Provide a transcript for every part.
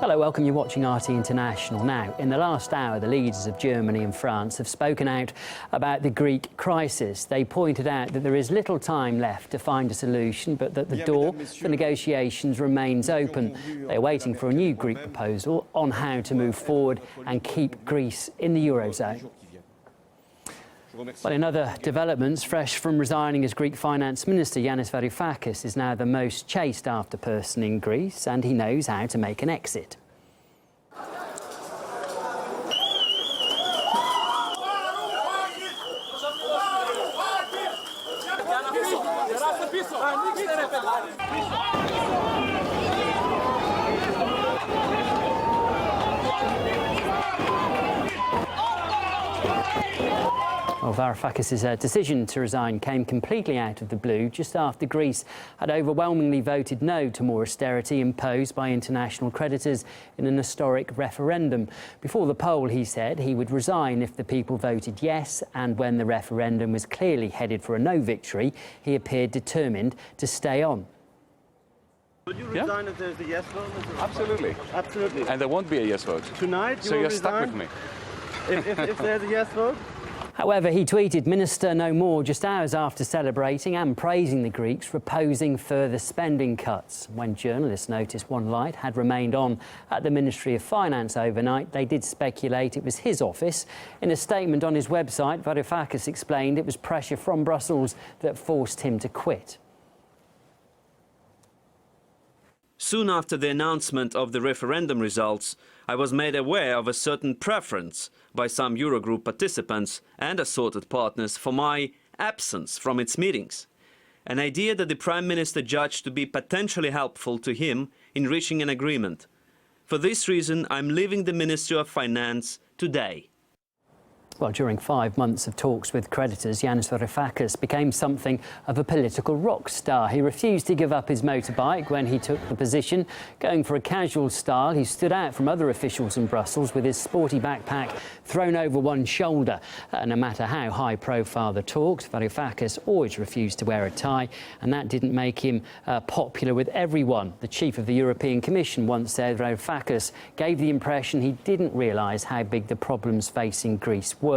Hello, welcome. You're watching RT International. Now, in the last hour, the leaders of Germany and France have spoken out about the Greek crisis. They pointed out that there is little time left to find a solution, but that the door for negotiations remains open. They're waiting for a new Greek proposal on how to move forward and keep Greece in the Eurozone. Well, in other developments, fresh from resigning as Greek Finance Minister, Yanis Varoufakis is now the most chased after person in Greece, and he knows how to make an exit. Well, Varoufakis' decision to resign came completely out of the blue just after Greece had overwhelmingly voted no to more austerity imposed by international creditors in an historic referendum. Before the poll, he said he would resign if the people voted yes, and when the referendum was clearly headed for a no victory, he appeared determined to stay on. Would you resign if there's a yes vote? Absolutely. Absolutely. And there won't be a yes vote. Tonight you So will you're resign? stuck with me. If there's a yes vote? However, he tweeted "Minister no more" just hours after celebrating and praising the Greeks for opposing further spending cuts. When journalists noticed one light had remained on at the Ministry of Finance overnight, they did speculate it was his office. In a statement on his website, Varoufakis explained it was pressure from Brussels that forced him to quit. Soon after the announcement of the referendum results, I was made aware of a certain preference by some Eurogroup participants and assorted partners for my absence from its meetings. An idea that the Prime Minister judged to be potentially helpful to him in reaching an agreement. For this reason, I'm leaving the Ministry of Finance today. Well, during 5 months of talks with creditors, Yanis Varoufakis became something of a political rock star. He refused to give up his motorbike when he took the position. Going for a casual style, he stood out from other officials in Brussels with his sporty backpack thrown over one shoulder. No matter how high-profile the talks, Varoufakis always refused to wear a tie, and that didn't make him popular with everyone. The chief of the European Commission once said Varoufakis gave the impression he didn't realise how big the problems facing Greece were.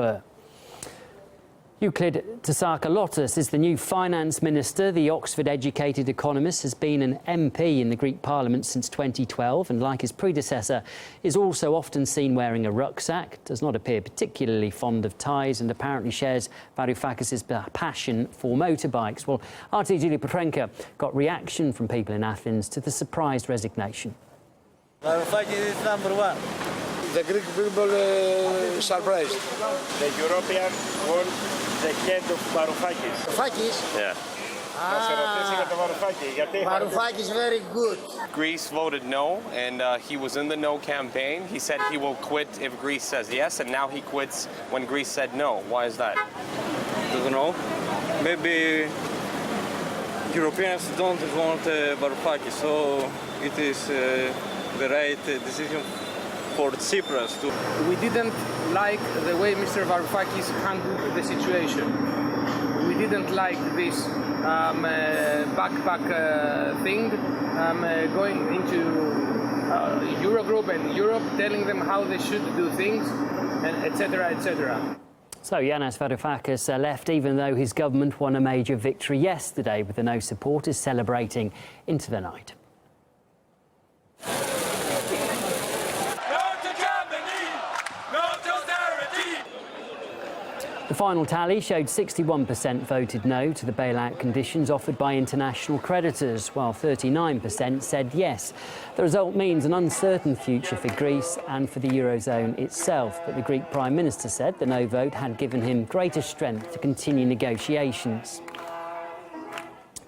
Euclid Tsakalotos is the new finance minister. The Oxford-educated economist has been an MP in the Greek parliament since 2012 and, like his predecessor, is also often seen wearing a rucksack, does not appear particularly fond of ties and apparently shares Varoufakis' passion for motorbikes. Well, RT Julia Petrenka got reaction from people in Athens to the surprised resignation. Varoufakis is number one. The Greek people surprised. The European want the head of Varoufakis. Varoufakis? Yeah. Varoufakis is very good. Greece voted no, and he was in the no campaign. He said he will quit if Greece says yes, and now he quits when Greece said no. Why is that? Don't know. Maybe Europeans don't want Varoufakis, so it is the right decision for Tsipras too. We didn't like the way Mr. Varoufakis handled the situation. We didn't like this backpack thing, going into Eurogroup and Europe, telling them how they should do things, and etc., etc. So Yanis Varoufakis left even though his government won a major victory yesterday, with the no supporters celebrating into the night. The final tally showed 61% voted no to the bailout conditions offered by international creditors, while 39% said yes. The result means an uncertain future for Greece and for the Eurozone itself. But the Greek Prime Minister said the no vote had given him greater strength to continue negotiations.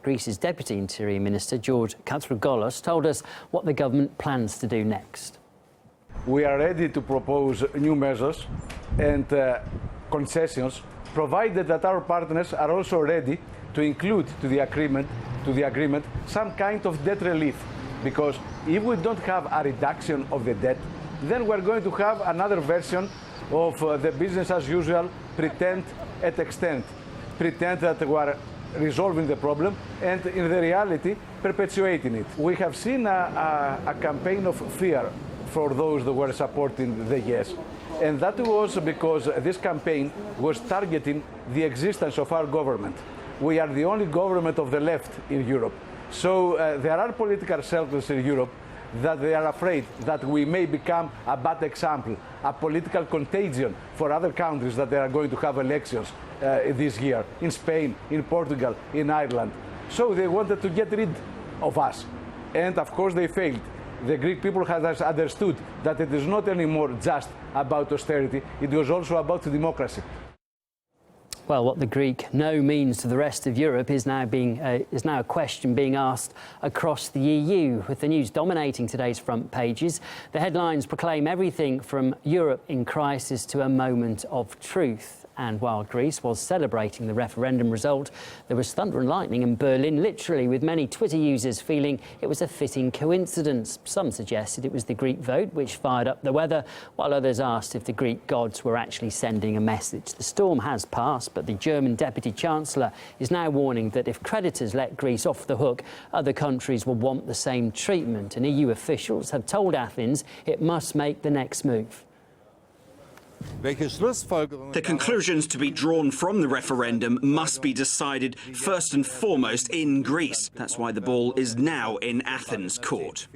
Greece's Deputy Interior Minister, Euclid Tsakalotos, told us what the government plans to do next. We are ready to propose new measures and concessions, provided that our partners are also ready to include to the agreement some kind of debt relief. Because if we don't have a reduction of the debt, then we're going to have another version of the business as usual, pretend and extend. Pretend that we are resolving the problem and in the reality perpetuating it. We have seen a campaign of fear for those that were supporting the yes. And that was because this campaign was targeting the existence of our government. We are the only government of the left in Europe. So there are political circles in Europe that they are afraid that we may become a bad example, a political contagion for other countries that they are going to have elections this year, in Spain, in Portugal, in Ireland. So they wanted to get rid of us. And of course they failed. The Greek people have understood that it is not anymore just about austerity, it was also about democracy. Well, what the Greek no means to the rest of Europe is now a question being asked across the EU, with the news dominating today's front pages. The headlines proclaim everything from Europe in crisis to a moment of truth. And while Greece was celebrating the referendum result, there was thunder and lightning in Berlin, literally, with many Twitter users feeling it was a fitting coincidence. Some suggested it was the Greek vote which fired up the weather, while others asked if the Greek gods were actually sending a message. The storm has passed, but the German Deputy Chancellor is now warning that if creditors let Greece off the hook, other countries will want the same treatment. And EU officials have told Athens it must make the next move. The conclusions to be drawn from the referendum must be decided first and foremost in Greece. That's why the ball is now in Athens' court.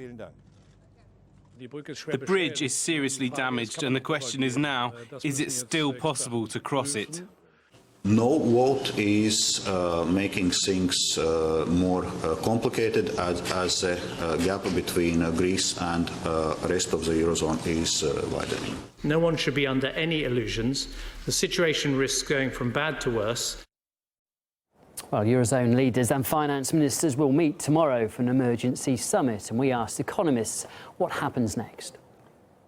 The bridge is seriously damaged, and the question is now, is it still possible to cross it? No vote is making things more complicated as the gap between Greece and the rest of the Eurozone is widening. No one should be under any illusions. The situation risks going from bad to worse. Well, Eurozone leaders and finance ministers will meet tomorrow for an emergency summit, and we asked economists what happens next.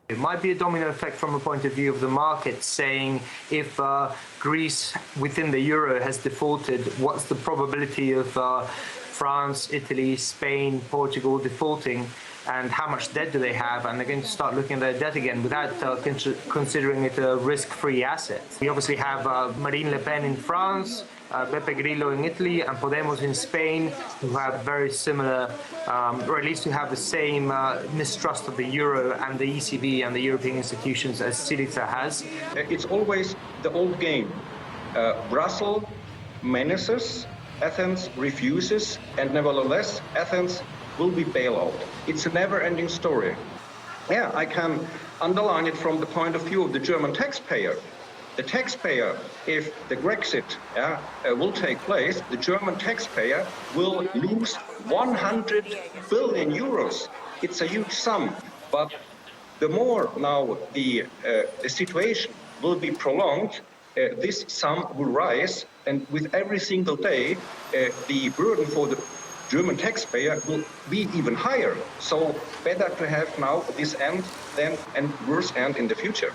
It might be a domino effect from a point of view of the market, saying if Greece within the euro has defaulted, what's the probability of France, Italy, Spain, Portugal defaulting, and how much debt do they have? And they're going to start looking at their debt again without considering it a risk-free asset. We obviously have Marine Le Pen in France, Beppe Grillo in Italy, and Podemos in Spain, who have very similar, or at least who have the same mistrust of the euro and the ECB and the European institutions as Syriza has. It's always the old game. Brussels menaces, Athens refuses, and nevertheless, Athens will be bailout. It's a never-ending story. Yeah, I can underline it from the point of view of the German taxpayer. The taxpayer, if the Brexit will take place, the German taxpayer will lose 100 billion euros. It's a huge sum, but the more now the situation will be prolonged, this sum will rise, and with every single day, the burden for the German taxpayer will be even higher. So better to have now this end than and worse end in the future.